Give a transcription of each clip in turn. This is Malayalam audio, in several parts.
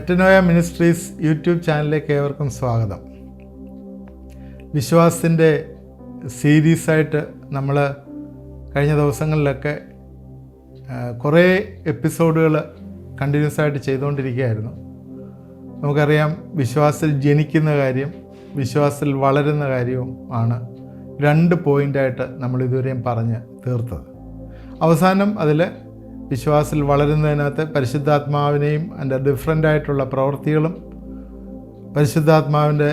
മെറ്റനോയ മിനിസ്ട്രീസ് യൂട്യൂബ് ചാനലിലേക്ക് ഏവർക്കും സ്വാഗതം. വിശ്വാസത്തിൻ്റെ സീരീസായിട്ട് നമ്മൾ കഴിഞ്ഞ ദിവസങ്ങളിലൊക്കെ കുറേ എപ്പിസോഡുകൾ കണ്ടിന്യൂസ് ആയിട്ട് ചെയ്തുകൊണ്ടിരിക്കുകയായിരുന്നു. നമുക്കറിയാം, വിശ്വാസത്തിൽ ജനിക്കുന്ന കാര്യം, വിശ്വാസത്തിൽ വളരുന്ന കാര്യവും ആണ് രണ്ട് പോയിൻ്റായിട്ട് നമ്മൾ ഇതുവരെയും പറഞ്ഞ് തീർത്തത്. അവസാനം അതിൽ വിശ്വാസത്തിൽ വളരുന്നതിനകത്ത് പരിശുദ്ധാത്മാവിനെയും അതിൻ്റെ ഡിഫറൻ്റായിട്ടുള്ള പ്രവൃത്തികളും പരിശുദ്ധാത്മാവിൻ്റെ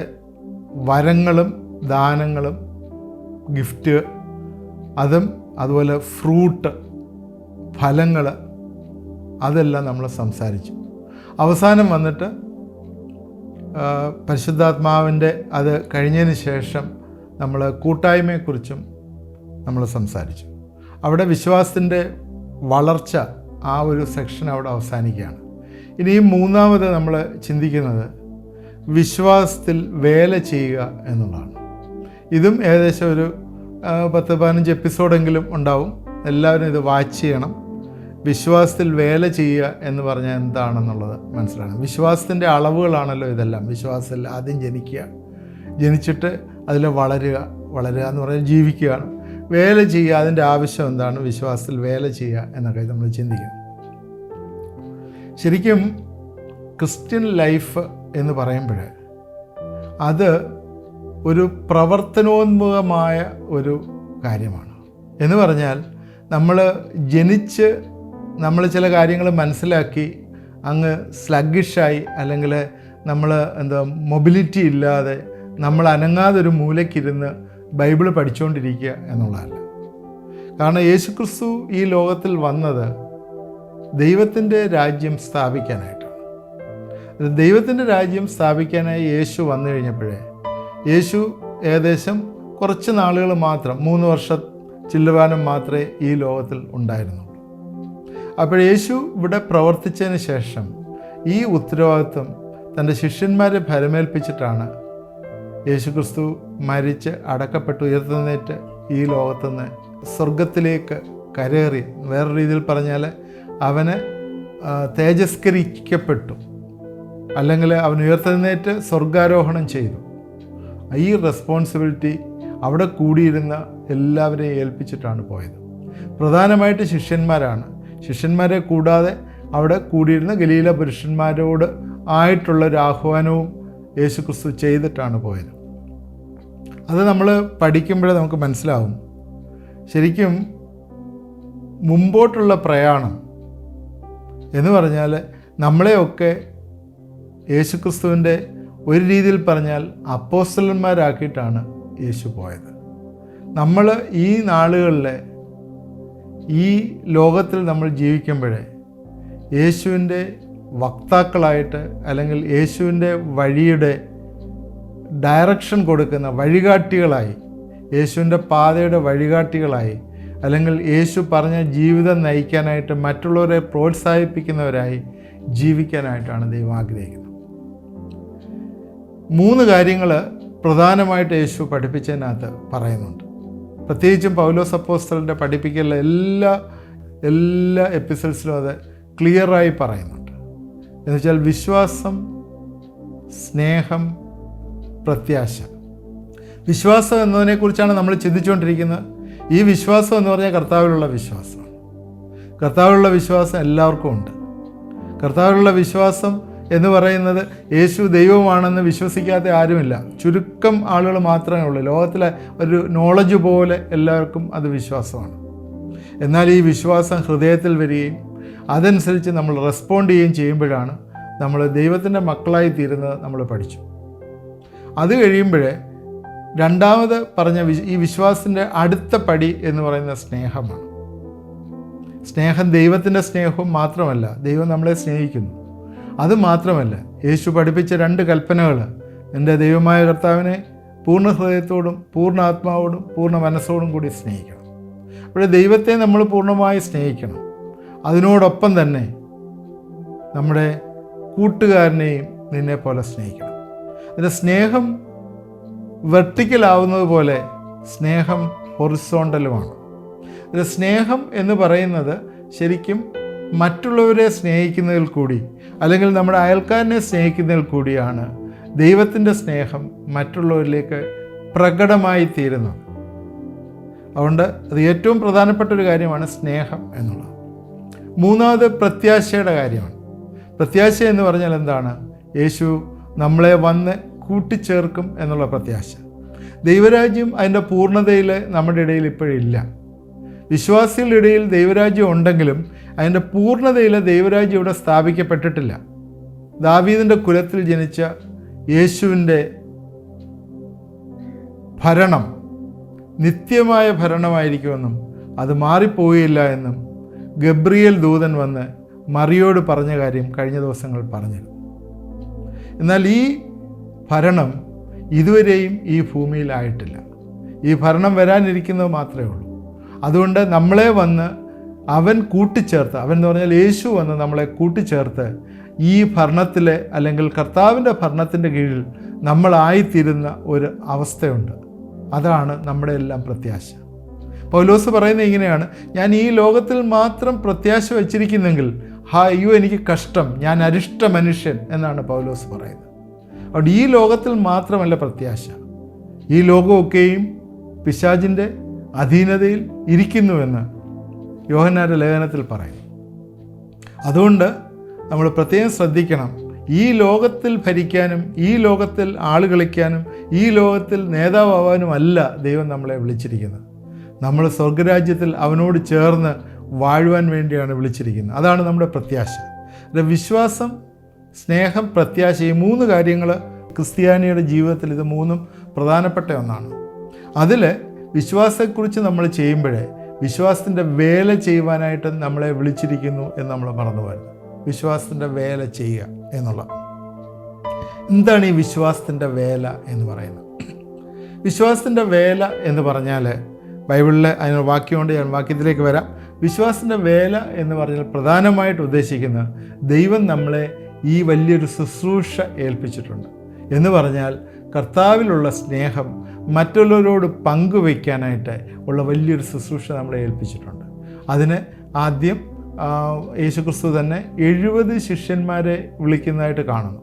വരങ്ങളും ദാനങ്ങളും ഗിഫ്റ്റ് അതും അതുപോലെ ഫ്രൂട്ട് ഫലങ്ങൾ അതെല്ലാം നമ്മൾ സംസാരിച്ചു. അവസാനം വന്നിട്ട് പരിശുദ്ധാത്മാവിൻ്റെ അത് കഴിഞ്ഞതിന് ശേഷം നമ്മൾ കൂട്ടായ്മയെക്കുറിച്ചും നമ്മൾ സംസാരിച്ചു. അവിടെ വിശ്വാസത്തിൻ്റെ വളർച്ച ആ ഒരു സെക്ഷൻ അവിടെ അവസാനിക്കുകയാണ്. ഇനി മൂന്നാമത് നമ്മൾ ചിന്തിക്കുന്നത് വിശ്വാസത്തിൽ വേല ചെയ്യുക എന്നുള്ളതാണ്. ഇതും ഏകദേശം ഒരു 10-15 എപ്പിസോഡെങ്കിലും ഉണ്ടാവും. എല്ലാവരും ഇത് വാച്ച് ചെയ്യണം. വിശ്വാസത്തിൽ വേല ചെയ്യുക എന്ന് പറഞ്ഞാൽ എന്താണെന്നുള്ളത് മനസ്സിലാണ്. വിശ്വാസത്തിൻ്റെ അളവുകളാണല്ലോ ഇതെല്ലാം. വിശ്വാസത്തിൽ ആദ്യം ജനിക്കുക, ജനിച്ചിട്ട് അതിൽ വളരുക എന്ന് പറഞ്ഞാൽ ജീവിക്കുകയാണ്. വേല ചെയ്യുക, അതിൻ്റെ ആവശ്യം എന്താണ്, വിശ്വാസത്തിൽ വേല ചെയ്യുക എന്നൊക്കെ നമ്മൾ ചിന്തിക്കുന്നു. ശരിക്കും ക്രിസ്ത്യൻ ലൈഫ് എന്ന് പറയുമ്പോൾ അത് ഒരു പ്രവർത്തനോന്മുഖമായ ഒരു കാര്യമാണ്. എന്ന് പറഞ്ഞാൽ നമ്മൾ ജനിച്ച് നമ്മൾ ചില കാര്യങ്ങൾ മനസ്സിലാക്കി അങ്ങ് സ്ലഗ്ഗിഷായി, അല്ലെങ്കിൽ നമ്മൾ മൊബിലിറ്റി ഇല്ലാതെ നമ്മൾ അനങ്ങാതൊരു മൂലയ്ക്കിരുന്ന് ബൈബിൾ പഠിച്ചുകൊണ്ടിരിക്കുക എന്നുള്ളതല്ല. കാരണം യേശുക്രിസ്തു ഈ ലോകത്തിൽ വന്നത് ദൈവത്തിൻ്റെ രാജ്യം സ്ഥാപിക്കാനായിട്ടാണ്. ദൈവത്തിൻ്റെ രാജ്യം സ്ഥാപിക്കാനായി യേശു വന്നു കഴിഞ്ഞപ്പോഴേ, യേശു ഏകദേശം കുറച്ച് നാളുകൾ മാത്രം, 3 വർഷം ചില്ലുവാനും മാത്രമേ ഈ ലോകത്തിൽ ഉണ്ടായിരുന്നുള്ളൂ. അപ്പോൾ യേശു ഇവിടെ പ്രവർത്തിച്ചതിന് ശേഷം ഈ ഉത്തരവാദിത്വം തൻ്റെ ശിഷ്യന്മാരെ ഭരമേൽപ്പിച്ചിട്ടാണ് യേശുക്രിസ്തു മരിച്ച് അടക്കപ്പെട്ട് ഉയർത്തെഴുന്നേറ്റ് ഈ ലോകത്തുനിന്ന് സ്വർഗത്തിലേക്ക് കരേറി. വേറെ രീതിയിൽ പറഞ്ഞാൽ അവന് തേജസ്കരിക്കപ്പെട്ടു, അല്ലെങ്കിൽ അവൻ ഉയർത്തെഴുന്നേറ്റ് സ്വർഗാരോഹണം ചെയ്തു. ഈ റെസ്പോൺസിബിലിറ്റി അവിടെ കൂടിയിരുന്ന എല്ലാവരെയും ഏൽപ്പിച്ചിട്ടാണ് പോയത്. പ്രധാനമായിട്ട് ശിഷ്യന്മാരാണ്. ശിഷ്യന്മാരെ കൂടാതെ അവിടെ കൂടിയിരുന്ന ഗലീല പുരുഷന്മാരോട് ആയിട്ടുള്ളൊരു ആഹ്വാനവും യേശുക്രിസ്തു ചെയ്തിട്ടാണ് പോയത്. അത് നമ്മൾ പഠിക്കുമ്പോഴേ നമുക്ക് മനസ്സിലാവും, ശരിക്കും മുമ്പോട്ടുള്ള പ്രയാണം എന്ന് പറഞ്ഞാൽ നമ്മളെയൊക്കെ യേശുക്രിസ്തുവിൻ്റെ ഒരു രീതിയിൽ പറഞ്ഞാൽ അപ്പോസ്തലന്മാരാക്കിയിട്ടാണ് യേശു പോയത്. നമ്മൾ ഈ നാളുകളിലെ ഈ ലോകത്തിൽ നമ്മൾ ജീവിക്കുമ്പോഴേ യേശുവിൻ്റെ വക്താക്കളായിട്ട്, അല്ലെങ്കിൽ യേശുവിൻ്റെ വഴിയുടെ ഡയറക്ഷൻ കൊടുക്കുന്ന വഴികാട്ടികളായി, യേശുവിൻ്റെ പാതയുടെ വഴികാട്ടികളായി, അല്ലെങ്കിൽ യേശു പറഞ്ഞ ജീവിതം നയിക്കാനായിട്ട് മറ്റുള്ളവരെ പ്രോത്സാഹിപ്പിക്കുന്നവരായി ജീവിക്കാനായിട്ടാണ് ദൈവം ആഗ്രഹിക്കുന്നത്. 3 കാര്യങ്ങൾ പ്രധാനമായിട്ട് യേശു പഠിപ്പിച്ചതിനകത്ത് പറയുന്നുണ്ട്. പ്രത്യേകിച്ചും പൗലോസ് അപ്പോസ്തലൻ്റെ പഠിപ്പിക്കലുള്ള എല്ലാ എപ്പിസോഡ്സിലും അത് ക്ലിയറായി പറയുന്നുണ്ട്. എന്നുവെച്ചാൽ വിശ്വാസം, സ്നേഹം, പ്രത്യാശ. വിശ്വാസം എന്നതിനെക്കുറിച്ചാണ് നമ്മൾ ചിന്തിച്ചുകൊണ്ടിരിക്കുന്നത്. ഈ വിശ്വാസം എന്ന് പറഞ്ഞാൽ കർത്താവിലുള്ള വിശ്വാസമാണ്. കർത്താവിലുള്ള വിശ്വാസം എല്ലാവർക്കും ഉണ്ട്. കർത്താവിലുള്ള വിശ്വാസം എന്ന് പറയുന്നത് യേശു ദൈവമാണെന്ന് വിശ്വസിക്കാത്ത ആരുമില്ല. ചുരുക്കം ആളുകൾ മാത്രമേ ഉള്ളൂ. ലോകത്തിലെ ഒരു നോളജ് പോലെ എല്ലാവർക്കും അത് വിശ്വാസമാണ്. എന്നാൽ ഈ വിശ്വാസം ഹൃദയത്തിൽ വരികയും അതനുസരിച്ച് നമ്മൾ റെസ്പോണ്ട് ചെയ്യുമ്പോഴാണ് നമ്മൾ ദൈവത്തിൻ്റെ മക്കളായി തീരുന്നത് നമ്മൾ പഠിച്ചു. അത് കഴിയുമ്പോഴേ രണ്ടാമത് പറഞ്ഞ ഈ വിശ്വാസത്തിൻ്റെ അടുത്ത പടി എന്ന് പറയുന്ന സ്നേഹമാണ്. സ്നേഹം ദൈവത്തിൻ്റെ സ്നേഹവും മാത്രമല്ല, ദൈവം നമ്മളെ സ്നേഹിക്കുന്നു. അത് മാത്രമല്ല, യേശു പഠിപ്പിച്ച 2 കൽപ്പനകൾ, എൻ്റെ ദൈവമായ കർത്താവിനെ പൂർണ്ണ ഹൃദയത്തോടും പൂർണ്ണ ആത്മാവോടും പൂർണ്ണ മനസ്സോടും കൂടി സ്നേഹിക്കണം. അപ്പോൾ ദൈവത്തെ നമ്മൾ പൂർണ്ണമായി സ്നേഹിക്കണം. അതിനോടൊപ്പം തന്നെ നമ്മുടെ കൂട്ടുകാരനെയും നിന്നെ പോലെ സ്നേഹിക്കണം. അതിൻ്റെ സ്നേഹം വെർട്ടിക്കലാവുന്നത് പോലെ സ്നേഹം ഹൊറിസോണ്ടലുമാണ്. അതിൻ്റെ സ്നേഹം എന്ന് പറയുന്നത് ശരിക്കും മറ്റുള്ളവരെ സ്നേഹിക്കുന്നതിൽ കൂടി, അല്ലെങ്കിൽ നമ്മുടെ അയൽക്കാരനെ സ്നേഹിക്കുന്നതിൽ കൂടിയാണ് ദൈവത്തിൻ്റെ സ്നേഹം മറ്റുള്ളവരിലേക്ക് പ്രകടമായി തീരുന്നത്. അതുകൊണ്ട് അത് ഏറ്റവും പ്രധാനപ്പെട്ട ഒരു കാര്യമാണ് സ്നേഹം എന്നുള്ളത്. മൂന്നാമത് പ്രത്യാശയുടെ കാര്യമാണ്. പ്രത്യാശ എന്ന് പറഞ്ഞാൽ എന്താണ്? യേശു നമ്മളെ വന്ന് കൂട്ടിച്ചേർക്കും എന്നുള്ള പ്രത്യാശ. ദൈവരാജ്യം അതിൻ്റെ പൂർണ്ണതയിൽ നമ്മുടെ ഇടയിൽ ഇപ്പോഴില്ല. വിശ്വാസികളുടെ ഇടയിൽ ദൈവരാജ്യം ഉണ്ടെങ്കിലും അതിൻ്റെ പൂർണ്ണതയിൽ ദൈവരാജ്യം ഇവിടെ സ്ഥാപിക്കപ്പെട്ടിട്ടില്ല. ദാവീദിൻ്റെ കുലത്തിൽ ജനിച്ച യേശുവിൻ്റെ ഭരണം നിത്യമായ ഭരണമായിരിക്കുമെന്നും അത് മാറിപ്പോയില്ല എന്നും ഗബ്രിയേൽ ദൂതൻ വന്ന് മറിയോട് പറഞ്ഞ കാര്യം കഴിഞ്ഞ ദിവസങ്ങൾ പറഞ്ഞിരുന്നു. എന്നാൽ ഈ ഭരണം ഇതുവരെയും ഈ ഭൂമിയിലായിട്ടില്ല. ഈ ഭരണം വരാനിരിക്കുന്നത് മാത്രമേ ഉള്ളൂ. അതുകൊണ്ട് നമ്മളെ വന്ന് അവൻ കൂട്ടിച്ചേർത്ത്, അവൻ എന്ന് പറഞ്ഞാൽ യേശു വന്ന് നമ്മളെ കൂട്ടിച്ചേർത്ത് ഈ ഭരണത്തിലെ, അല്ലെങ്കിൽ കർത്താവിൻ്റെ ഭരണത്തിൻ്റെ കീഴിൽ നമ്മളായിത്തീരുന്ന ഒരു അവസ്ഥയുണ്ട്. അതാണ് നമ്മുടെ എല്ലാം പ്രത്യാശ. പൗലോസ് പറയുന്നത് ഇങ്ങനെയാണ്: ഞാൻ ഈ ലോകത്തിൽ മാത്രം പ്രത്യാശ വച്ചിരിക്കുന്നെങ്കിൽ അയ്യോ എനിക്ക് കഷ്ടം, ഞാൻ അരിഷ്ട മനുഷ്യൻ എന്നാണ് പൗലോസ് പറയുന്നത്. അതുകൊണ്ട് ഈ ലോകത്തിൽ മാത്രമല്ല പ്രത്യാശ, ഈ ലോകമൊക്കെയും പിശാചിൻ്റെ അധീനതയിൽ ഇരിക്കുന്നുവെന്ന് യോഹന്നാന്റെ ലേഖനത്തിൽ പറയുന്നു. അതുകൊണ്ട് നമ്മൾ പ്രത്യേകം ശ്രദ്ധിക്കണം. ഈ ലോകത്തിൽ ഭരിക്കാനും, ഈ ലോകത്തിൽ ആള് കളിക്കാനും, ഈ ലോകത്തിൽ നേതാവാനും അല്ല ദൈവം നമ്മളെ വിളിച്ചിരിക്കുന്നത്. നമ്മൾ സ്വർഗരാജ്യത്തിൽ അവനോട് ചേർന്ന് വാഴുവാൻ വേണ്ടിയാണ് വിളിച്ചിരിക്കുന്നത്. അതാണ് നമ്മുടെ പ്രത്യാശ. വിശ്വാസം, സ്നേഹം, പ്രത്യാശ, ഈ മൂന്ന് കാര്യങ്ങൾ ക്രിസ്ത്യാനിയുടെ ജീവിതത്തിൽ ഇത് മൂന്നും പ്രധാനപ്പെട്ട ഒന്നാണ്. അതിൽ വിശ്വാസത്തെക്കുറിച്ച് നമ്മൾ ചെയ്യുമ്പോഴേ വിശ്വാസത്തിൻ്റെ വേല ചെയ്യുവാനായിട്ട് നമ്മളെ വിളിച്ചിരിക്കുന്നു എന്ന് നമ്മൾ മറന്നു പോകരുത്. വിശ്വാസത്തിൻ്റെ വേല ചെയ്യുക എന്നുള്ള എന്താണ് ഈ വിശ്വാസത്തിൻ്റെ വേല എന്ന് പറയുന്നത്? വിശ്വാസത്തിൻ്റെ വേല എന്ന് പറഞ്ഞാൽ ബൈബിളിലെ അതിന് വാക്യമുണ്ട്, ഞാൻ വാക്യത്തിലേക്ക് വരാം. വിശ്വാസത്തിൻ്റെ വേല എന്ന് പറഞ്ഞാൽ പ്രധാനമായിട്ട് ഉദ്ദേശിക്കുന്നത് ദൈവം നമ്മളെ ഈ വലിയൊരു ശുശ്രൂഷ ഏൽപ്പിച്ചിട്ടുണ്ട് എന്ന് പറഞ്ഞാൽ കർത്താവിലുള്ള സ്നേഹം മറ്റുള്ളവരോട് പങ്കുവയ്ക്കാനായിട്ട് ഉള്ള വലിയൊരു ശുശ്രൂഷ നമ്മളെ ഏൽപ്പിച്ചിട്ടുണ്ട്. അതിന് ആദ്യം യേശുക്രിസ്തു തന്നെ 70 ശിഷ്യന്മാരെ വിളിക്കുന്നതായിട്ട് കാണുന്നു.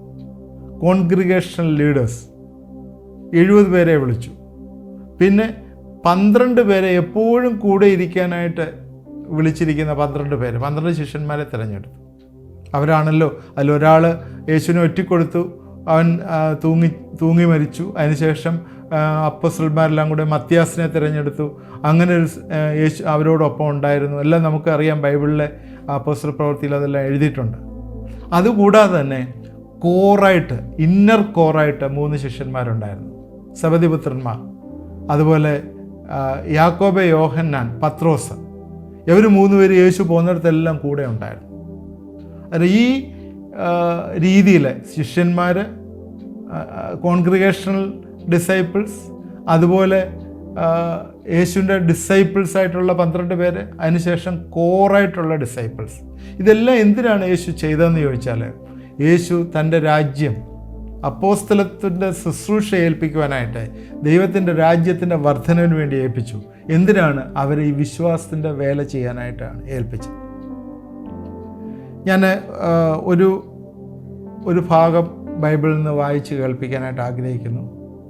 കോൺഗ്രിഗേഷണൽ ലീഡേഴ്സ് 70 പേരെ വിളിച്ചു. പിന്നെ 12 പേരെ എപ്പോഴും കൂടെ ഇരിക്കാനായിട്ട് വിളിച്ചിരിക്കുന്ന 12 ശിഷ്യന്മാരെ തിരഞ്ഞെടുത്തു. അവരാണല്ലോ അതിലൊരാൾ യേശുവിനെ ഒറ്റിക്കൊടുത്തു, അവൻ തൂങ്ങി മരിച്ചു. അതിനുശേഷം അപ്പോസ്തലന്മാരെല്ലാം കൂടെ മത്തിയാസിനെ തിരഞ്ഞെടുത്തു. അങ്ങനെ ഒരു യേശു അവരോടൊപ്പം ഉണ്ടായിരുന്നു. എല്ലാം നമുക്കറിയാം, ബൈബിളിലെ അപ്പോസ്തല പ്രവൃത്തിയിൽ അതെല്ലാം എഴുതിയിട്ടുണ്ട്. അതുകൂടാതെ തന്നെ ഇന്നർ കോറായിട്ട് 3 ശിഷ്യന്മാരുണ്ടായിരുന്നു, സബദിപുത്രന്മാർ. അതുപോലെ യാക്കോബ്, യോഹന്നാൻ, പത്രോസ്, ഇവർ 3 പേര് യേശു പോകുന്നിടത്തെല്ലാം കൂടെ ഉണ്ടായിരുന്നു. അത് ഈ രീതിയിൽ ശിഷ്യന്മാർ, കോൺഗ്രിഗേഷണൽ ഡിസൈപ്പിൾസ്, അതുപോലെ യേശുവിൻ്റെ ഡിസൈപ്പിൾസ് ആയിട്ടുള്ള 12 പേര്, അതിനുശേഷം കോറായിട്ടുള്ള ഡിസൈപ്പിൾസ്. ഇതെല്ലാം എന്തിനാണ് യേശു ചെയ്തതെന്ന് ചോദിച്ചാൽ, യേശു തൻ്റെ രാജ്യം, അപ്പോസ്തലത്തിൻ്റെ ശുശ്രൂഷ ഏൽപ്പിക്കുവാനായിട്ട് ദൈവത്തിൻ്റെ രാജ്യത്തിൻ്റെ വർധനവിന് വേണ്ടി ഏൽപ്പിച്ചു. എന്തിനാണ്? അവരെ ഈ വിശ്വാസത്തിൻ്റെ വേല ചെയ്യാനായിട്ടാണ് ഏൽപ്പിച്ചത്. ഞാൻ ഒരു ഭാഗം ബൈബിളിൽ നിന്ന് വായിച്ച് കേൾപ്പിക്കാനായിട്ട് ആഗ്രഹിക്കുന്നു.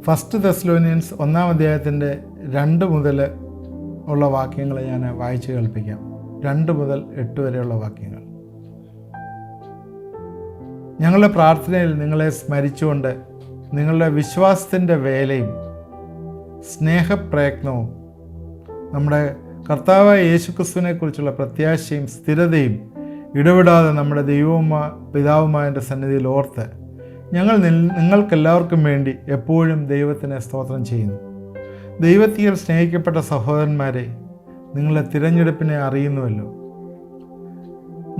1 തെസ്സലോനിയൻസ് 1-ാം അധ്യായത്തിൻ്റെ 2 മുതൽ ഉള്ള വാക്യങ്ങൾ ഞാൻ വായിച്ച് കേൾപ്പിക്കാം. 2 മുതൽ 8 വരെയുള്ള വാക്യങ്ങൾ. ഞങ്ങളുടെ പ്രാർത്ഥനയിൽ നിങ്ങളെ സ്മരിച്ചുകൊണ്ട് നിങ്ങളുടെ വിശ്വാസത്തിൻ്റെ വേലയും സ്നേഹപ്രയത്നവും നമ്മുടെ കർത്താവായ യേശുക്രിസ്തുവിനെക്കുറിച്ചുള്ള പ്രത്യാശയും സ്ഥിരതയും ഇടപെടാതെ നമ്മുടെ ദൈവവും പിതാവുമായൻ്റെ സന്നിധിയിൽ ഓർത്ത് ഞങ്ങൾ നിങ്ങൾക്കെല്ലാവർക്കും വേണ്ടി എപ്പോഴും ദൈവത്തിനെ സ്തോത്രം ചെയ്യുന്നു. ദൈവത്തിൽ സ്നേഹിക്കപ്പെട്ട സഹോദരന്മാരെ, നിങ്ങളുടെ തിരഞ്ഞെടുപ്പിനെ അറിയുന്നുവല്ലോ.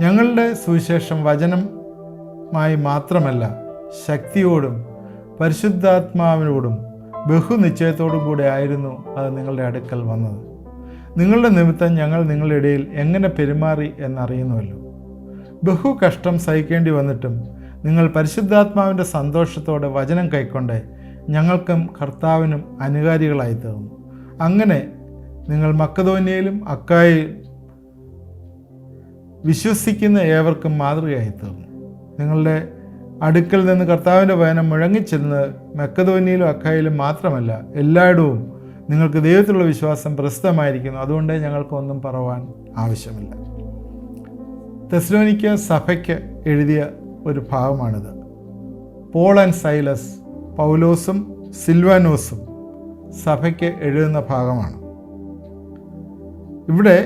ഞങ്ങളുടെ സുവിശേഷം വചനമായി മാത്രമല്ല, ശക്തിയോടും പരിശുദ്ധാത്മാവിനോടും ബഹുനിശ്ചയത്തോടും കൂടെ ആയിരുന്നു അത് നിങ്ങളുടെ അടുക്കൽ വന്നത്. നിങ്ങളുടെ നിമിത്തം ഞങ്ങൾ നിങ്ങളുടെ ഇടയിൽ എങ്ങനെ പെരുമാറി എന്നറിയുന്നുവല്ലോ. ബഹു കഷ്ടം സഹിക്കേണ്ടി വന്നിട്ടും നിങ്ങൾ പരിശുദ്ധാത്മാവിൻ്റെ സന്തോഷത്തോടെ വചനം കൈക്കൊണ്ട് ഞങ്ങൾക്കും കർത്താവിനും അനുകാരികളായി തീർന്നു. അങ്ങനെ നിങ്ങൾ മക്കദോന്യയിലും അക്കായയിലും വിശ്വസിക്കുന്ന ഏവർക്കും മാതൃകയായി തീർന്നു. നിങ്ങളുടെ അടുക്കൽ നിന്ന് കർത്താവിൻ്റെ വചനം മുഴങ്ങിച്ചെന്നത് മക്കെദോന്യയിലും അഖായയിലും മാത്രമല്ല, എല്ലായിടവും നിങ്ങൾക്ക് ദൈവത്തിലുള്ള വിശ്വാസം പ്രസിദ്ധമായിരിക്കുന്നു. അതുകൊണ്ട് ഞങ്ങൾക്കൊന്നും പറവാൻ ആവശ്യമില്ല. തെസ്സലോനിക്ക സഭയ്ക്ക് എഴുതിയ ഒരു ഭാഗമാണിത്. പോൾ ആൻഡ് സൈലസ്, പൗലോസും സിൽവാനോസും സഭയ്ക്ക് എഴുതുന്ന ഭാഗമാണ്. ഇവിടെ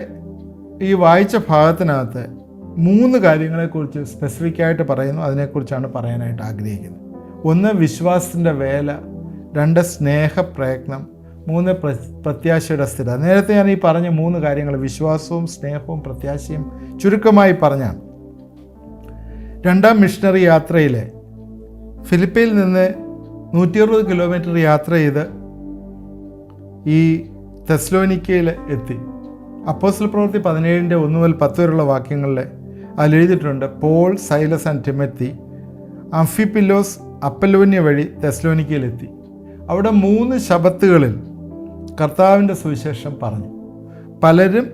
ഈ വായിച്ച ഭാഗത്തിനകത്ത് 3 കാര്യങ്ങളെക്കുറിച്ച് സ്പെസിഫിക്കായിട്ട് പറയുന്നു. അതിനെക്കുറിച്ചാണ് പറയാനായിട്ട് ആഗ്രഹിക്കുന്നത്. 1, വിശ്വാസത്തിൻ്റെ വേല. 2, സ്നേഹപ്രയത്നം. 3, പ്രത്യാശയുടെ സ്ഥിരത. നേരത്തെ ഞാൻ ഈ പറഞ്ഞ 3 കാര്യങ്ങൾ, വിശ്വാസവും സ്നേഹവും പ്രത്യാശയും ചുരുക്കമായി പറഞ്ഞാണ്. 2ാം മിഷണറി യാത്രയിൽ ഫിലിപ്പിയിൽ നിന്ന് 160 കിലോമീറ്റർ യാത്ര ചെയ്ത് ഈ തെസ്സലോനിക്കയിൽ എത്തി. അപ്പോസ്തല പ്രവൃത്തി 17-1 മുതൽ 10 വരെയുള്ള വാക്യങ്ങളിൽ അതിലെഴുതിയിട്ടുണ്ട്, പോൾ, സൈലസ് ആൻഡ് തിമോത്തി അംഫിപ്പിലോസ് അപ്പലോന്യ വഴി തെസ്സലോനിക്കയിലെത്തി. അവിടെ 3 ശബത്തുകളിൽ കർത്താവിൻ്റെ സുവിശേഷം പറഞ്ഞു. പലരും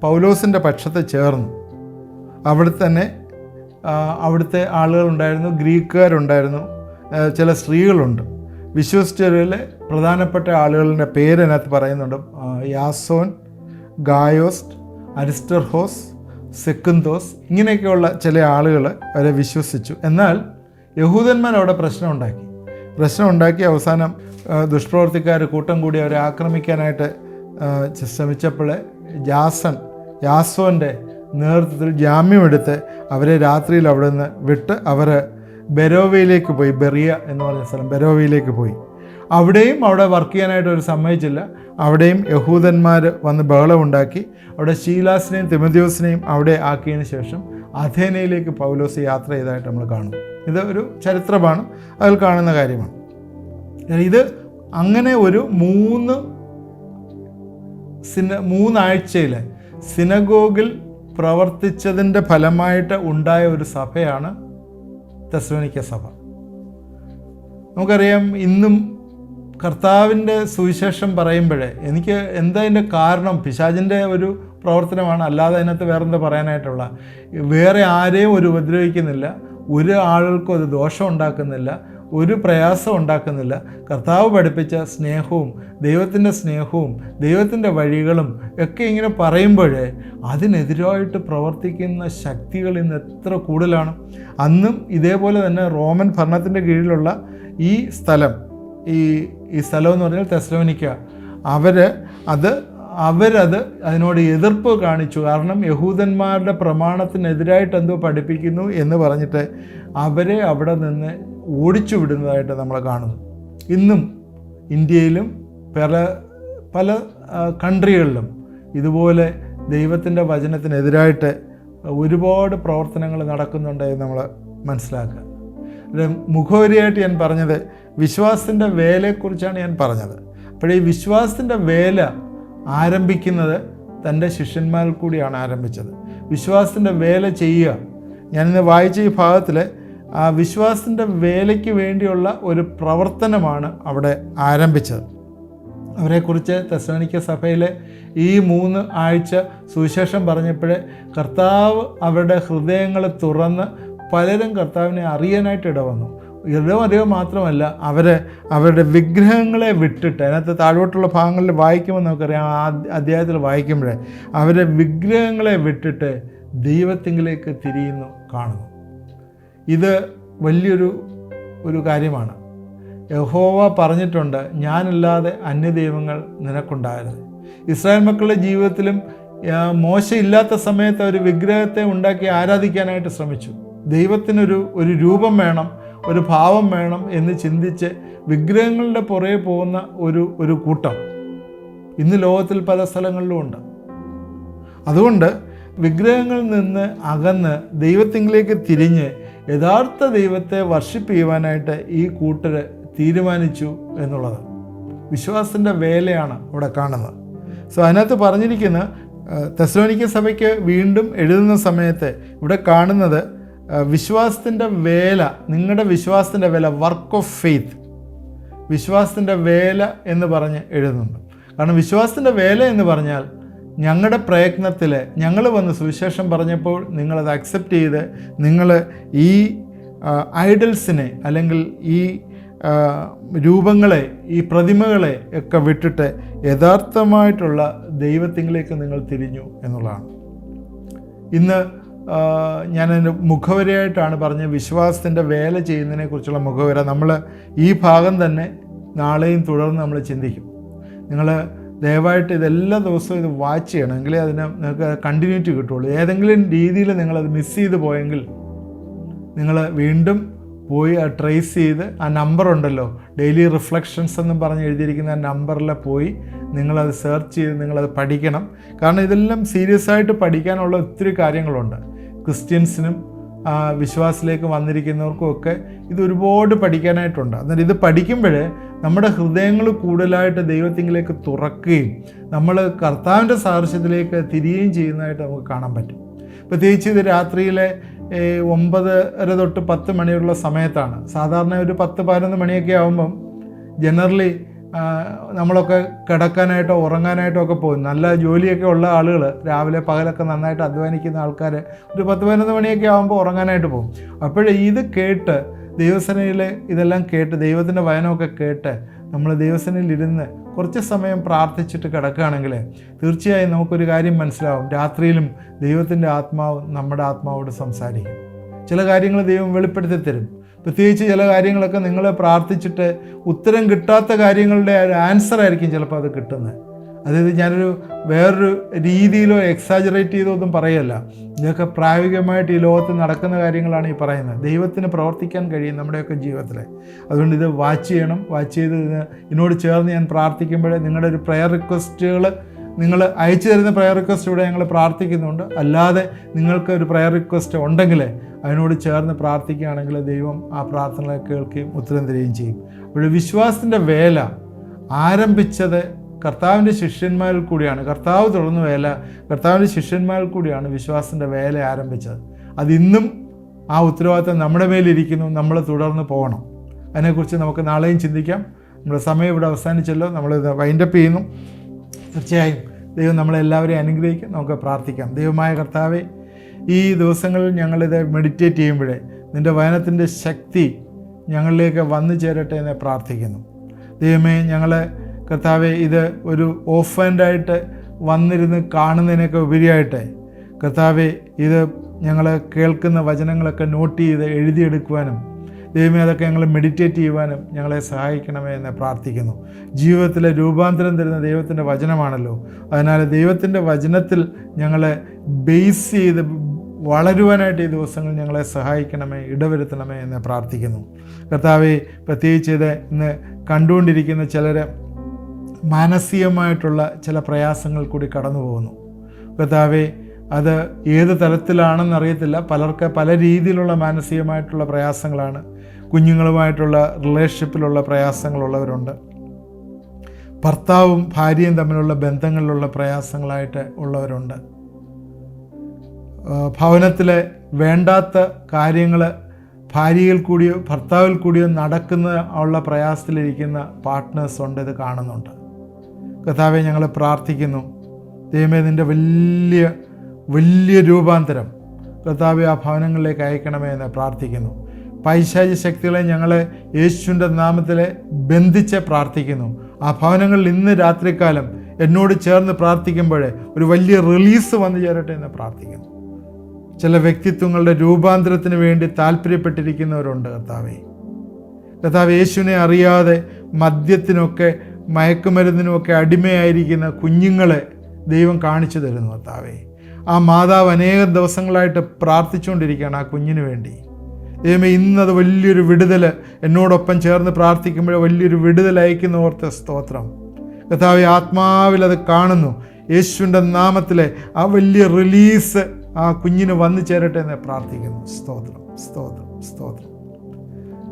പൗലോസിൻ്റെ പക്ഷത്ത് ചേർന്നു. അവിടെ തന്നെ അവിടുത്തെ ആളുകളുണ്ടായിരുന്നു, ഗ്രീക്കുകാരുണ്ടായിരുന്നു, ചില സ്ത്രീകളുണ്ട്. വിശ്വസിച്ചവരിലെ പ്രധാനപ്പെട്ട ആളുകളുടെ പേര് അതിനകത്ത് പറയുന്നുണ്ട്. യാസോൻ, ഗായോസ്, അരിസ്റ്റർഹോസ്, സെക്കുന്തോസ്, ഇങ്ങനെയൊക്കെയുള്ള ചില ആളുകൾ അവരെ വിശ്വസിച്ചു. എന്നാൽ യഹൂദന്മാർ അവിടെ പ്രശ്നമുണ്ടാക്കി അവസാനം ദുഷ്പ്രവർത്തിക്കാർ കൂട്ടം കൂടി അവരെ ആക്രമിക്കാനായിട്ട് ശ്രമിച്ചപ്പോൾ യാസോൻ്റെ നേതൃത്വത്തിൽ ജാമ്യമെടുത്ത് അവരെ രാത്രിയിൽ അവിടെ നിന്ന് വിട്ട് അവർ ബെരോവയിലേക്ക് പോയി. ബെറിയ എന്ന് പറഞ്ഞ സ്ഥലം, ബെരോവയിലേക്ക് പോയി. അവിടെയും അവിടെ വർക്ക് ചെയ്യാനായിട്ട് അവർ സമ്മതിച്ചില്ല. അവിടെയും യഹൂദന്മാർ വന്ന് ബഹളമുണ്ടാക്കി. അവിടെ ശീലാസിനെയും തിമോഥെയോസിനെയും അവിടെ ആക്കിയതിന് ശേഷം അഥേനയിലേക്ക് പൗലോസ് യാത്ര ചെയ്തതായിട്ട് നമ്മൾ കാണുന്നു. ഇത് ഒരു ചരിത്രമാണ്, അതിൽ കാണുന്ന കാര്യമാണ്. ഇത് അങ്ങനെ ഒരു 3 ആഴ്ചയിൽ സിനഗോഗിൽ പ്രവർത്തിച്ചതിൻ്റെ ഫലമായിട്ട് ഉണ്ടായ ഒരു സഭയാണ് തെസ്സലോനിക്ക സഭ. നമുക്കറിയാം, ഇന്നും കർത്താവിൻ്റെ സുവിശേഷം പറയുമ്പോഴേ എനിക്ക് എന്താ അതിൻ്റെ കാരണം, പിശാചിൻ്റെ ഒരു പ്രവർത്തനമാണ്, അല്ലാതെ അതിനകത്ത് വേറെന്താ പറയാനായിട്ടുള്ള. വേറെ ആരെയും ഒരു ഉപദ്രവിക്കുന്നില്ല, ഒരു ആളുകൾക്കും അത് ദോഷം ഉണ്ടാക്കുന്നില്ല, ഒരു പ്രയാസം ഉണ്ടാക്കുന്നില്ല. കർത്താവ് പഠിപ്പിച്ച സ്നേഹവും ദൈവത്തിൻ്റെ സ്നേഹവും ദൈവത്തിൻ്റെ വഴികളും ഒക്കെ ഇങ്ങനെ പറയുമ്പോഴേ അതിനെതിരായിട്ട് പ്രവർത്തിക്കുന്ന ശക്തികൾ ഇന്ന് എത്ര കൂടുതലാണ്. അന്നും ഇതേപോലെ തന്നെ റോമൻ ഭരണത്തിൻ്റെ കീഴിലുള്ള ഈ സ്ഥലം എന്ന് പറഞ്ഞാൽ തെസ്സലോനിക്ക, അവരത് അതിനോട് എതിർപ്പ് കാണിച്ചു. കാരണം യഹൂദന്മാരുടെ പ്രമാണത്തിനെതിരായിട്ട് എന്തോ പഠിപ്പിക്കുന്നു എന്ന് പറഞ്ഞിട്ട് അവരെ അവിടെ നിന്ന് ഓടിച്ചു വിടുന്നതായിട്ട് നമ്മൾ കാണുന്നു. ഇന്നും ഇന്ത്യയിലും പല കൺട്രികളിലും ഇതുപോലെ ദൈവത്തിൻ്റെ വചനത്തിനെതിരായിട്ട് ഒരുപാട് പ്രവർത്തനങ്ങൾ നടക്കുന്നുണ്ട് എന്ന് നമ്മൾ മനസ്സിലാക്കുക. മുഖവരിയായിട്ട് ഞാൻ പറഞ്ഞത് വിശ്വാസത്തിൻ്റെ വേലയെക്കുറിച്ചാണ് ഞാൻ പറഞ്ഞത്. അപ്പോൾ ഈ വിശ്വാസത്തിൻ്റെ വേല ആരംഭിക്കുന്നത് തൻ്റെ ശിഷ്യന്മാരിൽ കൂടിയാണ് ആരംഭിച്ചത്. വിശ്വാസത്തിൻ്റെ വേല ചെയ്യുക. ഞാനിന്ന് വായിച്ച ഈ ഭാഗത്തിൽ ആ വിശ്വാസത്തിൻ്റെ വേലയ്ക്ക് വേണ്ടിയുള്ള ഒരു പ്രവർത്തനമാണ് അവിടെ ആരംഭിച്ചത്. അവരെക്കുറിച്ച് തെസ്സലോനിക്ക സഭയിലെ ഈ 3 ആഴ്ച സുവിശേഷം പറഞ്ഞപ്പോൾ കർത്താവ് അവരുടെ ഹൃദയങ്ങളെ തുറന്ന് പലരും കർത്താവിനെ അറിയാനായിട്ട് ഇടവന്നു. മാത്രമല്ല, അവരുടെ വിഗ്രഹങ്ങളെ വിട്ടിട്ട്, അതിനകത്ത് താഴോട്ടുള്ള ഭാഗങ്ങളിൽ വായിക്കുമ്പോൾ നമുക്കറിയാം, അധ്യായത്തിൽ വായിക്കുമ്പോഴേ അവരെ വിഗ്രഹങ്ങളെ വിട്ടിട്ട് ദൈവത്തിങ്കിലേക്ക് തിരിയുന്നു കാണുന്നു. ഇത് വലിയൊരു കാര്യമാണ്. യഹോവ പറഞ്ഞിട്ടുണ്ട്, ഞാനല്ലാതെ അന്യദൈവങ്ങൾ നിനക്കുണ്ടാകരുത്. ഇസ്രായേൽ മക്കളുടെ ജീവിതത്തിലും മോശ ഇല്ലാത്ത സമയത്ത് ഒരു വിഗ്രഹത്തെ ഉണ്ടാക്കി ആരാധിക്കാനായിട്ട് ശ്രമിച്ചു. ദൈവത്തിനൊരു രൂപം വേണം, ഒരു ഭാവം വേണം എന്ന് ചിന്തിച്ച് വിഗ്രഹങ്ങളുടെ പുറകെ പോകുന്ന ഒരു കൂട്ടം ഇന്ന് ലോകത്തിൽ പല സ്ഥലങ്ങളിലും ഉണ്ട്. അതുകൊണ്ട് വിഗ്രഹങ്ങളിൽ നിന്ന് അകന്ന് ദൈവത്തിങ്കിലേക്ക് തിരിഞ്ഞ് യഥാർത്ഥ ദൈവത്തെ വർഷിപ്പ് ചെയ്യുവാനായിട്ട് ഈ കൂട്ടർ തീരുമാനിച്ചു എന്നുള്ളത് വിശ്വാസത്തിൻ്റെ വേലയാണ് ഇവിടെ കാണുന്നത്. അതിനകത്ത് പറഞ്ഞിരിക്കുന്ന തെസ്സലോനിക്ക സഭയ്ക്ക് വീണ്ടും എഴുതുന്ന സമയത്ത് ഇവിടെ കാണുന്നത് വിശ്വാസത്തിൻ്റെ വേല, നിങ്ങളുടെ വിശ്വാസത്തിൻ്റെ വേല, വർക്ക് ഓഫ് ഫെയ്ത്ത്, വിശ്വാസത്തിൻ്റെ വേല എന്ന് പറഞ്ഞ് എഴുതുന്നുണ്ട്. കാരണം വിശ്വാസത്തിൻ്റെ വേല എന്ന് പറഞ്ഞാൽ ഞങ്ങളുടെ പ്രയത്നത്തിൽ ഞങ്ങൾ വന്ന് സുവിശേഷം പറഞ്ഞപ്പോൾ നിങ്ങളത് അക്സെപ്റ്റ് ചെയ്ത് നിങ്ങൾ ഈ ഐഡൽസിനെ അല്ലെങ്കിൽ ഈ രൂപങ്ങളെ, ഈ പ്രതിമകളെ ഒക്കെ വിട്ടിട്ട് യഥാർത്ഥമായിട്ടുള്ള ദൈവത്തിലേക്ക് നിങ്ങൾ തിരിഞ്ഞു എന്നുള്ളതാണ്. ഇന്ന് ഞാനതിൻ്റെ മുഖവരയായിട്ടാണ് പറഞ്ഞ വിശ്വാസത്തിൻ്റെ വേല ചെയ്യുന്നതിനെക്കുറിച്ചുള്ള മുഖവര. നമ്മൾ ഈ ഭാഗം തന്നെ നാളെയും തുടർന്ന് നമ്മൾ ചിന്തിക്കും. നിങ്ങൾ ദയവായിട്ട് ഇതെല്ലാ ദിവസവും ഇത് വാച്ച് ചെയ്യണം, എങ്കിലേ അതിന് നിങ്ങൾക്ക് കണ്ടിന്യൂറ്റി കിട്ടുള്ളൂ. ഏതെങ്കിലും രീതിയിൽ നിങ്ങളത് മിസ് ചെയ്ത് പോയെങ്കിൽ നിങ്ങൾ വീണ്ടും പോയി അത് ട്രേസ് ചെയ്ത് ആ നമ്പറുണ്ടല്ലോ, ഡെയിലി റിഫ്ലക്ഷൻസ് എന്നും പറഞ്ഞ് എഴുതിയിരിക്കുന്ന ആ നമ്പറിൽ പോയി നിങ്ങളത് സെർച്ച് ചെയ്ത് നിങ്ങളത് പഠിക്കണം. കാരണം ഇതെല്ലാം സീരിയസ് ആയിട്ട് പഠിക്കാനുള്ള ഒത്തിരി കാര്യങ്ങളുണ്ട്. ക്രിസ്ത്യൻസിനും വിശ്വാസത്തിലേക്ക് വന്നിരിക്കുന്നവർക്കും ഒക്കെ ഇത് ഒരുപാട് പഠിക്കാനായിട്ടുണ്ട്. എന്നാൽ ഇത് പഠിക്കുമ്പോൾ നമ്മുടെ ഹൃദയങ്ങൾ കൂടുതലായിട്ട് ദൈവത്തിലേക്ക് തുറക്കുകയും നമ്മൾ കർത്താവിൻ്റെ സാദൃശ്യത്തിലേക്ക് തിരിയുകയും ചെയ്യുന്നതായിട്ട് നമുക്ക് കാണാൻ പറ്റും. പ്രത്യേകിച്ച് ഇത് രാത്രിയിലെ 9:30 തൊട്ട് 10 മണിയുള്ള സമയത്താണ്. സാധാരണ ഒരു 10-11 മണിയൊക്കെ ആകുമ്പം ജനറലി നമ്മളൊക്കെ കിടക്കാനായിട്ടോ ഉറങ്ങാനായിട്ടോ ഒക്കെ പോകും. നല്ല ജോലിയൊക്കെ ഉള്ള ആളുകൾ, രാവിലെ പകലൊക്കെ നന്നായിട്ട് അധ്വാനിക്കുന്ന ആൾക്കാർ ഒരു 10-11 മണിയൊക്കെ ആകുമ്പോൾ ഉറങ്ങാനായിട്ട് പോകും. അപ്പോഴേ ഇത് കേട്ട് ദൈവസേനയിൽ ഇതെല്ലാം കേട്ട് ദൈവത്തിൻ്റെ വചനമൊക്കെ കേട്ട് നമ്മൾ ദൈവസേനയിൽ ഇരുന്ന് കുറച്ച് സമയം പ്രാർത്ഥിച്ചിട്ട് കിടക്കുകയാണെങ്കിൽ തീർച്ചയായും നമുക്കൊരു കാര്യം മനസ്സിലാവും. രാത്രിയിലും ദൈവത്തിൻ്റെ ആത്മാവ് നമ്മുടെ ആത്മാവോട് സംസാരിക്കും. ചില കാര്യങ്ങൾ ദൈവം വെളിപ്പെടുത്തി തരും. പ്രത്യേകിച്ച് ചില കാര്യങ്ങളൊക്കെ നിങ്ങൾ പ്രാർത്ഥിച്ചിട്ട് ഉത്തരം കിട്ടാത്ത കാര്യങ്ങളുടെ ആൻസർ ആയിരിക്കും ചിലപ്പോൾ അത് കിട്ടുന്നത്. അതായത് ഞാനൊരു വേറൊരു രീതിയിലോ എക്സാജറേറ്റ് ചെയ്തോ ഒന്നും പറയല്ല. ഇതൊക്കെ പ്രായോഗികമായിട്ട് ഈ ലോകത്ത് നടക്കുന്ന കാര്യങ്ങളാണ് ഈ പറയുന്നത്. ദൈവത്തിന് പ്രവർത്തിക്കാൻ കഴിയും നമ്മുടെയൊക്കെ ജീവിതത്തിൽ. അതുകൊണ്ട് ഇത് വാച്ച് ചെയ്യണം. വാച്ച് ചെയ്ത് ഇതിനോട് ചേർന്ന് ഞാൻ പ്രാർത്ഥിക്കുമ്പോഴേ നിങ്ങളുടെ ഒരു പ്രയർ റിക്വസ്റ്റുകൾ നിങ്ങൾ അയച്ചു തരുന്ന പ്രയർ റിക്വസ്റ്റ് ഇവിടെ ഞങ്ങൾ പ്രാർത്ഥിക്കുന്നുണ്ട്. അല്ലാതെ നിങ്ങൾക്ക് ഒരു പ്രയർ റിക്വസ്റ്റ് ഉണ്ടെങ്കിൽ അതിനോട് ചേർന്ന് പ്രാർത്ഥിക്കുകയാണെങ്കിൽ ദൈവം ആ പ്രാർത്ഥനകളെ കേൾക്കുകയും ഉത്തരം തരികയും ചെയ്യും. അപ്പോൾ വിശ്വാസത്തിൻ്റെ വേല ആരംഭിച്ചത് കർത്താവിൻ്റെ ശിഷ്യന്മാരിൽ കൂടിയാണ്. കർത്താവ് തുടർന്ന് കർത്താവിൻ്റെ ശിഷ്യന്മാരിൽ കൂടിയാണ് വിശ്വാസത്തിൻ്റെ വേല ആരംഭിച്ചത്. അതിന്നും ആ ഉത്തരവാദിത്തം നമ്മുടെ മേലിരിക്കുന്നു. നമ്മൾ തുടർന്ന് പോകണം. അതിനെക്കുറിച്ച് നമുക്ക് നാളെയും ചിന്തിക്കാം. നമ്മുടെ സമയം ഇവിടെ അവസാനിച്ചല്ലോ. നമ്മളിത് വൈൻഡപ്പ് ചെയ്യുന്നു. തീർച്ചയായും ദൈവം നമ്മളെല്ലാവരെയും അനുഗ്രഹിക്കും. നമുക്ക് പ്രാർത്ഥിക്കാം. ദൈവമായ കർത്താവേ, ഈ ദിവസങ്ങളിൽ ഞങ്ങളിത് മെഡിറ്റേറ്റ് ചെയ്യുമ്പോഴേ നിൻ്റെ വചനത്തിൻ്റെ ശക്തി ഞങ്ങളിലേക്ക് വന്നു ചേരട്ടെ എന്ന് പ്രാർത്ഥിക്കുന്നു. ദൈവമേ, ഞങ്ങളെ കർത്താവെ ഇത് ഒരു ഓഫൻഡായിട്ട് വന്നിരുന്ന് കാണുന്നതിനൊക്കെ ഉപരിയായിട്ട് കർത്താവെ ഇത് ഞങ്ങൾ കേൾക്കുന്ന വചനങ്ങളൊക്കെ നോട്ട് ചെയ്ത് എഴുതിയെടുക്കുവാനും ദൈവമേ അതൊക്കെ ഞങ്ങൾ മെഡിറ്റേറ്റ് ചെയ്യുവാനും ഞങ്ങളെ സഹായിക്കണമേ എന്ന് പ്രാർത്ഥിക്കുന്നു. ജീവിതത്തിലെ രൂപാന്തരം തരുന്ന ദൈവത്തിൻ്റെ വചനമാണല്ലോ. അതിനാൽ ദൈവത്തിൻ്റെ വചനത്തിൽ ഞങ്ങളെ ബേസ് ചെയ്ത് വളരുവാനായിട്ട് ഈ ദിവസങ്ങൾ ഞങ്ങളെ സഹായിക്കണമേ, ഇടവരുത്തണമേ എന്ന് പ്രാർത്ഥിക്കുന്നു. കർത്താവെ, പ്രത്യേകിച്ച് ഇത് ഇന്ന് കണ്ടുകൊണ്ടിരിക്കുന്ന ചിലർ മാനസികമായിട്ടുള്ള ചില പ്രയാസങ്ങൾ കൂടി കടന്നു പോകുന്നു. കർത്താവെ, അത് ഏത് തലത്തിലാണെന്നറിയത്തില്ല. പലർക്ക് പല രീതിയിലുള്ള മാനസികമായിട്ടുള്ള പ്രയാസങ്ങളാണ്. കുഞ്ഞുങ്ങളുമായിട്ടുള്ള റിലേഷൻഷിപ്പിലുള്ള പ്രയാസങ്ങളുള്ളവരുണ്ട്. ഭർത്താവും ഭാര്യയും തമ്മിലുള്ള ബന്ധങ്ങളിലുള്ള പ്രയാസങ്ങളായിട്ട് ഉള്ളവരുണ്ട്. ഭവനത്തിലെ വേണ്ടാത്ത കാര്യങ്ങൾ ഭാര്യയിൽ കൂടിയോ ഭർത്താവിൽ കൂടിയോ നടക്കുന്ന ഉള്ള പ്രയാസത്തിലിരിക്കുന്ന പാർട്ട്നേഴ്സ് ഉണ്ട്. ഇത് കാണുന്നുണ്ട്. കർത്താവെ, ഞങ്ങൾ പ്രാർത്ഥിക്കുന്നു. ദൈവമേ, നിൻ്റെ വലിയ രൂപാന്തരം കർത്താവെ ആ ഭവനങ്ങളിലേക്ക് അയക്കണമേ എന്ന് പ്രാർത്ഥിക്കുന്നു. പൈശാചിക ശക്തികളെ ഞങ്ങളെ യേശുവിൻ്റെ നാമത്തിൽ ബന്ധിച്ച് പ്രാർത്ഥിക്കുന്നു. ആ ഭവനങ്ങളിൽ ഇന്ന് രാത്രികാലം എന്നോട് ചേർന്ന് പ്രാർത്ഥിക്കുമ്പോഴേ ഒരു വലിയ റിലീസ് വന്നു ചേരട്ടെ എന്ന് പ്രാർത്ഥിക്കുന്നു. ചില വ്യക്തിത്വങ്ങളുടെ രൂപാന്തരത്തിന് വേണ്ടി താല്പര്യപ്പെട്ടിരിക്കുന്നവരുണ്ട്. കർത്താവെ, യേശുവിനെ അറിയാതെ മദ്യത്തിനൊക്കെ മയക്കുമരുന്നിനുമൊക്കെ അടിമയായിരിക്കുന്ന കുഞ്ഞുങ്ങളെ ദൈവം കാണിച്ചു തരുന്നു. കർത്താവെ, ആ മാതാവ് അനേകം ദിവസങ്ങളായിട്ട് പ്രാർത്ഥിച്ചുകൊണ്ടിരിക്കുകയാണ് ആ കുഞ്ഞിന് വേണ്ടി. ദൈവമേ, ഇന്നത് വലിയൊരു വിടുതൽ എന്നോടൊപ്പം ചേർന്ന് പ്രാർത്ഥിക്കുമ്പോൾ വലിയൊരു വിടുതൽ അയക്കുന്ന ഓർത്ത സ്തോത്രം. കർത്താവെ, ആത്മാവിൽ അത് കാണുന്നു. യേശുവിൻ്റെ നാമത്തിലെ ആ വലിയ റിലീസ് ആ കുഞ്ഞിന് വന്നു ചേരട്ടെ എന്ന് പ്രാർത്ഥിക്കുന്നു. സ്തോത്രം, സ്തോത്രം, സ്തോത്രം.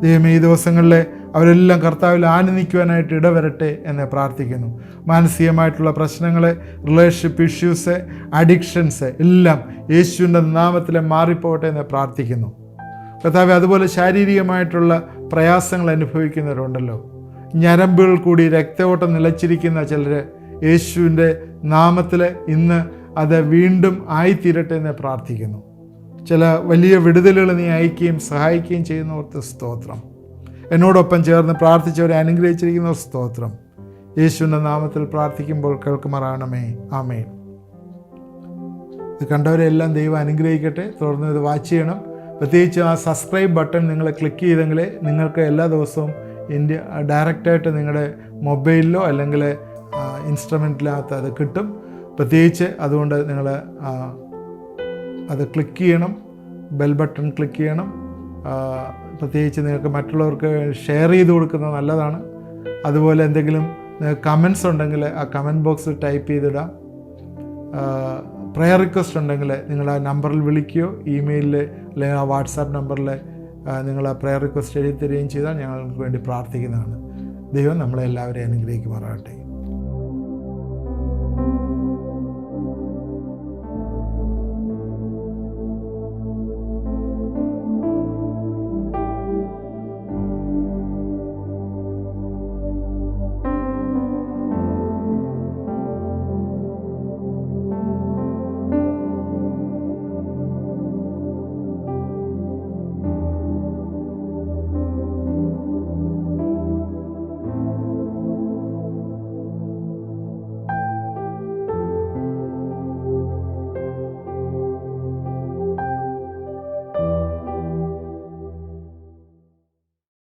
ദൈവമേ, ഈ ദിവസങ്ങളിൽ അവരെല്ലാം കർത്താവിൽ ആനന്ദിക്കുവാനായിട്ട് ഇടവരട്ടെ എന്ന് പ്രാർത്ഥിക്കുന്നു. മാനസികമായിട്ടുള്ള പ്രശ്നങ്ങൾ, റിലേഷൻഷിപ്പ് ഇഷ്യൂസ്, അഡിക്ഷൻസ് എല്ലാം യേശുവിൻ്റെ നാമത്തിൽ മാറിപ്പോകട്ടെ എന്ന് പ്രാർത്ഥിക്കുന്നു. കർത്താവെ, അതുപോലെ ശാരീരികമായിട്ടുള്ള പ്രയാസങ്ങൾ അനുഭവിക്കുന്നവരുണ്ടല്ലോ. ഞരമ്പുകൾ കൂടി രക്തയോട്ടം നിലച്ചിരിക്കുന്ന ചിലർ യേശുവിൻ്റെ നാമത്തിൽ ഇന്ന് അത് വീണ്ടും ആയിത്തീരട്ടെ എന്ന് പ്രാർത്ഥിക്കുന്നു. ചില വലിയ വിടുതലുകൾ നീ അയക്കുകയും സഹായിക്കുകയും ചെയ്യുന്നവർക്ക് സ്തോത്രം. എന്നോടൊപ്പം ചേർന്ന് പ്രാർത്ഥിച്ചവരെ അനുഗ്രഹിച്ചിരിക്കുന്നവർ സ്തോത്രം. യേശുവിൻ്റെ നാമത്തിൽ പ്രാർത്ഥിക്കുമ്പോൾ കേൾക്കുമാറാണമേ. ആമേൻ. ഇത് കണ്ടവരെല്ലാം ദൈവം അനുഗ്രഹിക്കട്ടെ. തുടർന്ന് ഇത് വാച്ച് ചെയ്യണം. പ്രത്യേകിച്ച് ആ സബ്സ്ക്രൈബ് ബട്ടൺ നിങ്ങൾ ക്ലിക്ക് ചെയ്തെങ്കിൽ നിങ്ങൾക്ക് എല്ലാ ദിവസവും ഡയറക്റ്റായിട്ട് നിങ്ങളുടെ മൊബൈലിലോ അല്ലെങ്കിൽ ഇൻസ്ട്രുമെൻറ്റിനകത്ത് അത് കിട്ടും. പ്രത്യേകിച്ച് അതുകൊണ്ട് നിങ്ങൾ അത് ക്ലിക്ക് ചെയ്യണം, ബെൽ ബട്ടൺ ക്ലിക്ക് ചെയ്യണം. പ്രത്യേകിച്ച് നിങ്ങൾക്ക് മറ്റുള്ളവർക്ക് ഷെയർ ചെയ്ത് കൊടുക്കുന്നത് നല്ലതാണ്. അതുപോലെ എന്തെങ്കിലും കമൻസ് ഉണ്ടെങ്കിൽ ആ കമൻറ്റ് ബോക്സിൽ ടൈപ്പ് ചെയ്തിടാം. പ്രയർ റിക്വസ്റ്റ് ഉണ്ടെങ്കിൽ നിങ്ങൾ ആ നമ്പറിൽ വിളിക്കുകയോ ഇമെയിലിൽ അല്ലെങ്കിൽ ആ വാട്സാപ്പ് നമ്പറിൽ നിങ്ങൾ ആ പ്രയർ റിക്വസ്റ്റ് എഴുതി തരികയും ചെയ്താൽ ഞങ്ങൾക്ക് വേണ്ടി പ്രാർത്ഥിക്കുന്നതാണ്. ദൈവം നമ്മളെല്ലാവരെയും അനുഗ്രഹിക്കുമാറാകട്ടെ.